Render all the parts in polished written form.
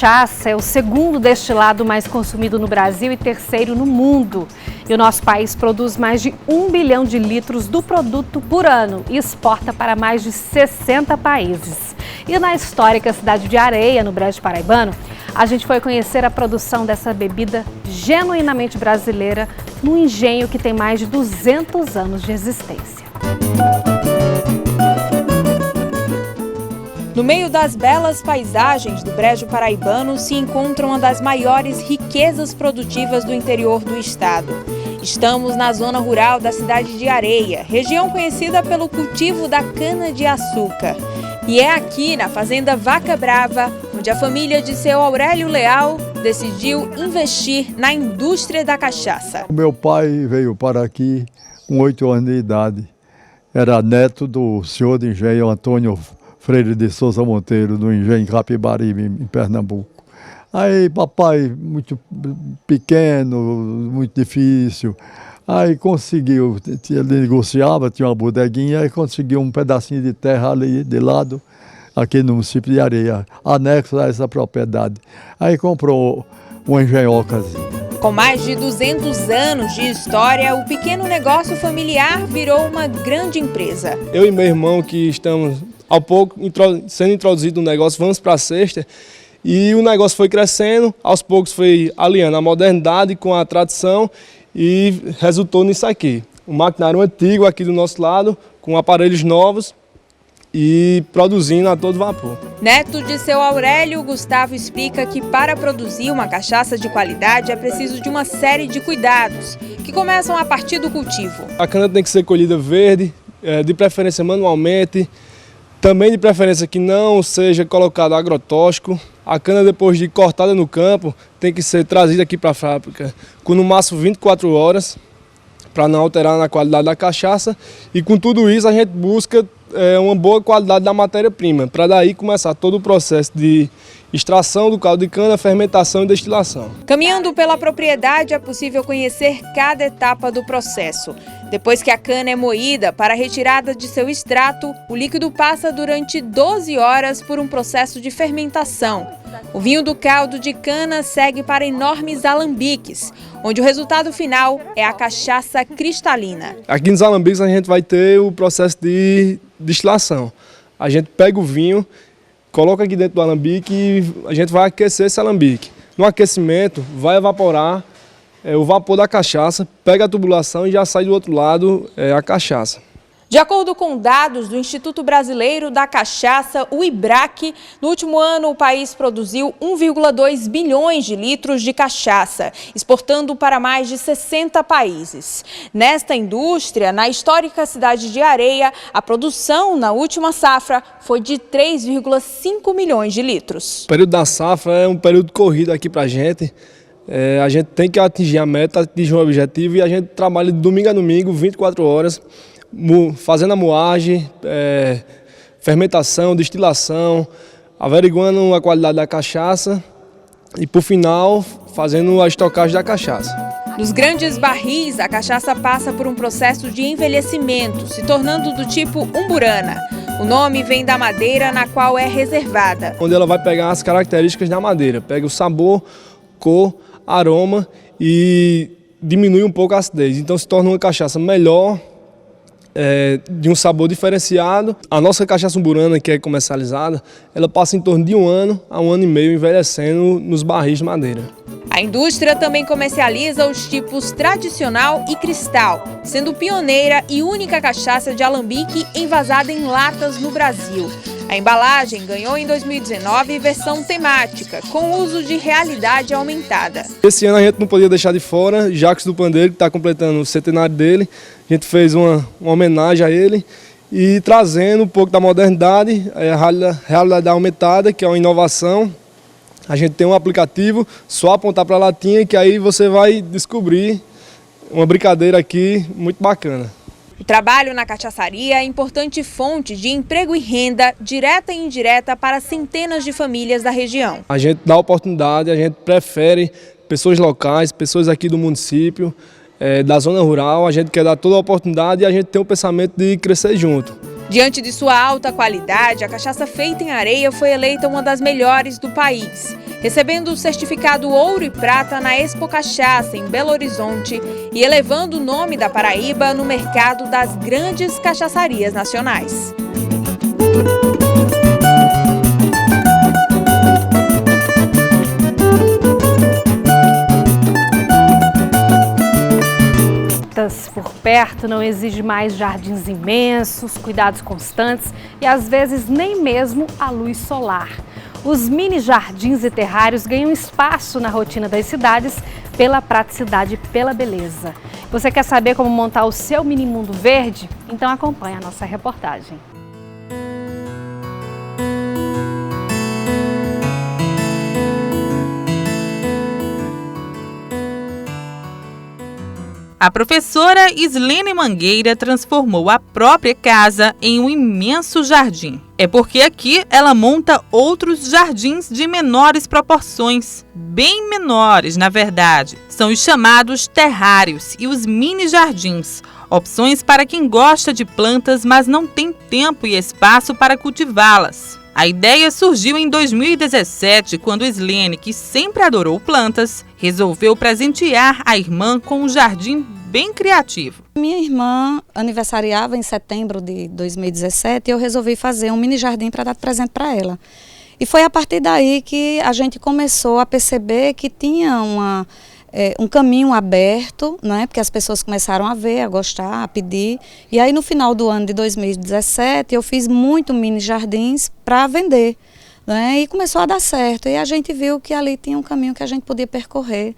cachaça é o segundo destilado mais consumido no Brasil e terceiro no mundo. E o nosso país produz mais de 1 bilhão de litros do produto por ano e exporta para mais de 60 países. E na histórica cidade de Areia, no Brejo Paraibano, a gente foi conhecer a produção dessa bebida genuinamente brasileira num engenho que tem mais de 200 anos de existência. No meio das belas paisagens do Brejo Paraibano se encontra uma das maiores riquezas produtivas do interior do estado. Estamos na zona rural da cidade de Areia, região conhecida pelo cultivo da cana-de-açúcar. E é aqui, na fazenda Vaca Brava, onde a família de seu Aurélio Leal decidiu investir na indústria da cachaça. O meu pai veio para aqui com 8 anos de idade. Era neto do senhor de engenho Antônio Freire de Souza Monteiro, do engenho Capibaribe, em Pernambuco. Aí papai, muito pequeno, muito difícil, aí conseguiu, ele negociava, tinha uma bodeguinha, aí conseguiu um pedacinho de terra ali de lado, aqui no município de Areia, anexo a essa propriedade. Aí comprou uma engenhocazinha. Com mais de 200 anos de história, o pequeno negócio familiar virou uma grande empresa. Eu e meu irmão, que estamos ao pouco sendo introduzido no negócio, vamos para a sexta, e o negócio foi crescendo, aos poucos foi aliando a modernidade com a tradição e resultou nisso aqui. Um maquinário antigo aqui do nosso lado, com aparelhos novos e produzindo a todo vapor. Neto de seu Aurélio, Gustavo explica que para produzir uma cachaça de qualidade é preciso de uma série de cuidados, que começam a partir do cultivo. A cana tem que ser colhida verde, de preferência manualmente, também de preferência que não seja colocado agrotóxico. A cana, depois de cortada no campo, tem que ser trazida aqui para a fábrica com no máximo 24 horas, para não alterar na qualidade da cachaça. E com tudo isso a gente busca uma boa qualidade da matéria-prima, para daí começar todo o processo de extração do caldo de cana, fermentação e destilação. Caminhando pela propriedade é possível conhecer cada etapa do processo. Depois que a cana é moída para a retirada de seu extrato, o líquido passa durante 12 horas por um processo de fermentação. O vinho do caldo de cana segue para enormes alambiques, onde o resultado final é a cachaça cristalina. Aqui nos alambiques a gente vai ter o processo de destilação. A gente pega o vinho, coloca aqui dentro do alambique e a gente vai aquecer esse alambique. No aquecimento vai evaporar o vapor da cachaça, pega a tubulação e já sai do outro lado a cachaça. De acordo com dados do Instituto Brasileiro da Cachaça, o IBRAC, no último ano o país produziu 1,2 bilhões de litros de cachaça, exportando para mais de 60 países. Nesta indústria, na histórica cidade de Areia, a produção na última safra foi de 3,5 milhões de litros. O período da safra é um período corrido aqui para a gente tem que atingir a meta, atingir o objetivo e a gente trabalha de domingo a domingo, 24 horas, fazendo a moagem, fermentação, destilação, averiguando a qualidade da cachaça e, por final, fazendo a estocagem da cachaça. Nos grandes barris, a cachaça passa por um processo de envelhecimento, se tornando do tipo umburana. O nome vem da madeira na qual é reservada. Onde ela vai pegar as características da madeira, pega o sabor, cor, aroma e diminui um pouco a acidez. Então se torna uma cachaça melhor, de um sabor diferenciado. A nossa cachaça umburana, que é comercializada, ela passa em torno de 1 ano a 1 ano e meio envelhecendo nos barris de madeira. A indústria também comercializa os tipos tradicional e cristal, sendo pioneira e única cachaça de alambique envasada em latas no Brasil. A embalagem ganhou em 2019 versão temática, com uso de realidade aumentada. Esse ano a gente não podia deixar de fora Jacques do Pandeiro, que está completando o centenário dele. A gente fez uma homenagem a ele e trazendo um pouco da modernidade, a realidade aumentada, que é uma inovação. A gente tem um aplicativo, só apontar para a latinha que aí você vai descobrir uma brincadeira aqui muito bacana. O trabalho na cachaçaria é importante fonte de emprego e renda, direta e indireta, para centenas de famílias da região. A gente dá oportunidade, a gente prefere pessoas locais, pessoas aqui do município, da zona rural, a gente quer dar toda a oportunidade e a gente tem o pensamento de crescer junto. Diante de sua alta qualidade, a cachaça feita em Areia foi eleita uma das melhores do país. recebendo o certificado Ouro e Prata na Expo Cachaça, em Belo Horizonte, e elevando o nome da Paraíba no mercado das grandes cachaçarias nacionais. Por perto não exige mais jardins imensos, cuidados constantes e às vezes nem mesmo a luz solar. Os mini jardins e terrários ganham espaço na rotina das cidades pela praticidade e pela beleza. Você quer saber como montar o seu mini mundo verde? Então acompanhe a nossa reportagem. A professora Islene Mangueira transformou a própria casa em um imenso jardim. É porque aqui ela monta outros jardins de menores proporções, bem menores na verdade. São os chamados terrários e os mini jardins, opções para quem gosta de plantas, mas não tem tempo e espaço para cultivá-las. A ideia surgiu em 2017, quando Islene, que sempre adorou plantas, resolveu presentear a irmã com um jardim bem criativo. Minha irmã aniversariava em setembro de 2017 e eu resolvi fazer um mini jardim para dar presente para ela. E foi a partir daí que a gente começou a perceber que tinha um caminho aberto, né? Porque as pessoas começaram a ver, a gostar, a pedir. E aí no final do ano de 2017 eu fiz muito mini jardins para vender, né? E começou a dar certo. E a gente viu que ali tinha um caminho que a gente podia percorrer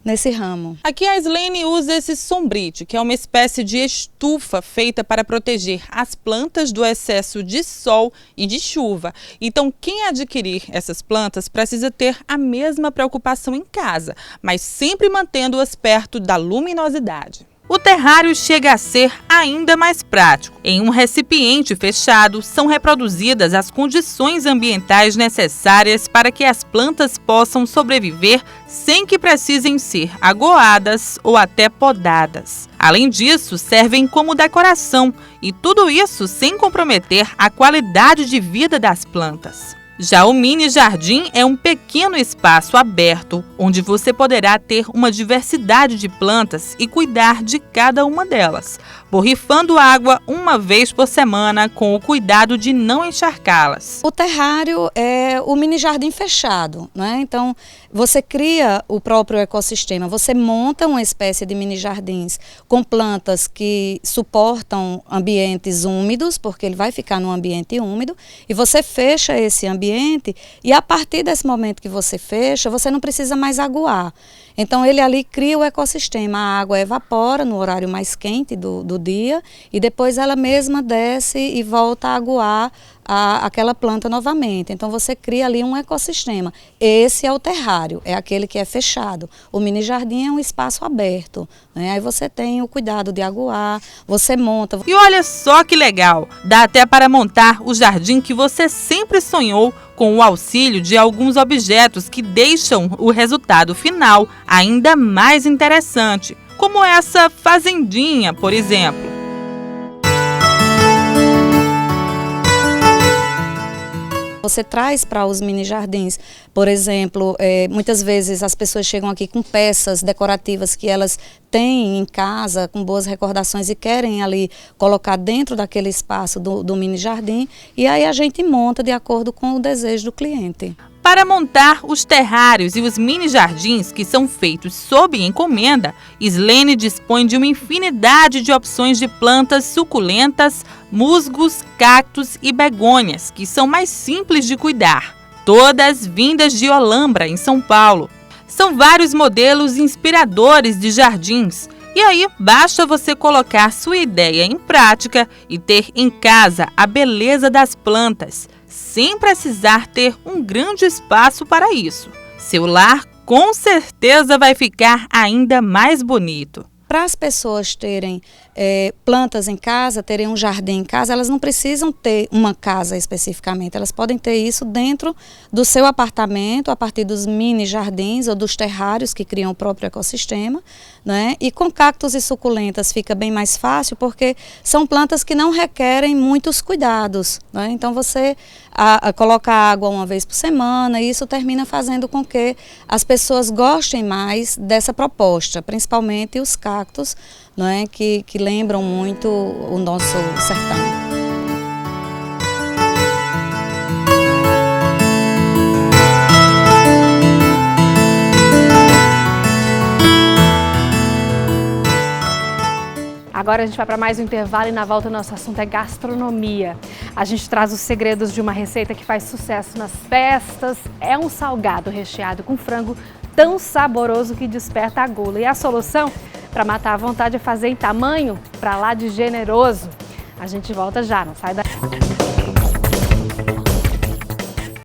nesse ramo. Aqui a Islene usa esse sombrite, que é uma espécie de estufa feita para proteger as plantas do excesso de sol e de chuva. Então, quem adquirir essas plantas precisa ter a mesma preocupação em casa, mas sempre mantendo-as perto da luminosidade. O terrário chega a ser ainda mais prático. Em um recipiente fechado, são reproduzidas as condições ambientais necessárias para que as plantas possam sobreviver sem que precisem ser aguadas ou até podadas. Além disso, servem como decoração, e tudo isso sem comprometer a qualidade de vida das plantas. Já o mini jardim é um pequeno espaço aberto, onde você poderá ter uma diversidade de plantas e cuidar de cada uma delas, borrifando água uma vez por semana com o cuidado de não encharcá-las. O terrário é o mini jardim fechado, né? Então você cria o próprio ecossistema, você monta uma espécie de mini jardins com plantas que suportam ambientes úmidos, porque ele vai ficar num ambiente úmido, e você fecha esse ambiente, e a partir desse momento que você fecha, você não precisa mais aguar. Então ele ali cria o ecossistema, a água evapora no horário mais quente do dia e depois ela mesma desce e volta a aguar aquela planta novamente. Então você cria ali um ecossistema. Esse é o terrário, é aquele que é fechado. O mini jardim é um espaço aberto, né? Aí você tem o cuidado de aguar, você monta. E olha só que legal, dá até para montar o jardim que você sempre sonhou, com o auxílio de alguns objetos que deixam o resultado final ainda mais interessante, como essa fazendinha, por exemplo. Você traz para os mini jardins, por exemplo, muitas vezes as pessoas chegam aqui com peças decorativas que elas têm em casa, com boas recordações e querem ali colocar dentro daquele espaço do mini jardim, e aí a gente monta de acordo com o desejo do cliente. Para montar os terrários e os mini jardins que são feitos sob encomenda, Islene dispõe de uma infinidade de opções de plantas suculentas, musgos, cactos e begônias, que são mais simples de cuidar. Todas vindas de Olambra, em São Paulo. São vários modelos inspiradores de jardins. E aí, basta você colocar sua ideia em prática e ter em casa a beleza das plantas, sem precisar ter um grande espaço para isso. Seu lar com certeza vai ficar ainda mais bonito. Para as pessoas terem plantas em casa, terem um jardim em casa, elas não precisam ter uma casa especificamente, elas podem ter isso dentro do seu apartamento, a partir dos mini jardins ou dos terrários que criam o próprio ecossistema, né? E com cactos e suculentas fica bem mais fácil, porque são plantas que não requerem muitos cuidados, né? Então você coloca água uma vez por semana e isso termina fazendo com que as pessoas gostem mais dessa proposta, principalmente os cactos, né, que lembram muito o nosso sertão. Agora a gente vai para mais um intervalo e na volta o nosso assunto é gastronomia. A gente traz os segredos de uma receita que faz sucesso nas festas. É um salgado recheado com frango tão saboroso que desperta a gula. E a solução para matar a vontade é fazer em tamanho para lá de generoso. A gente volta já, não sai daí.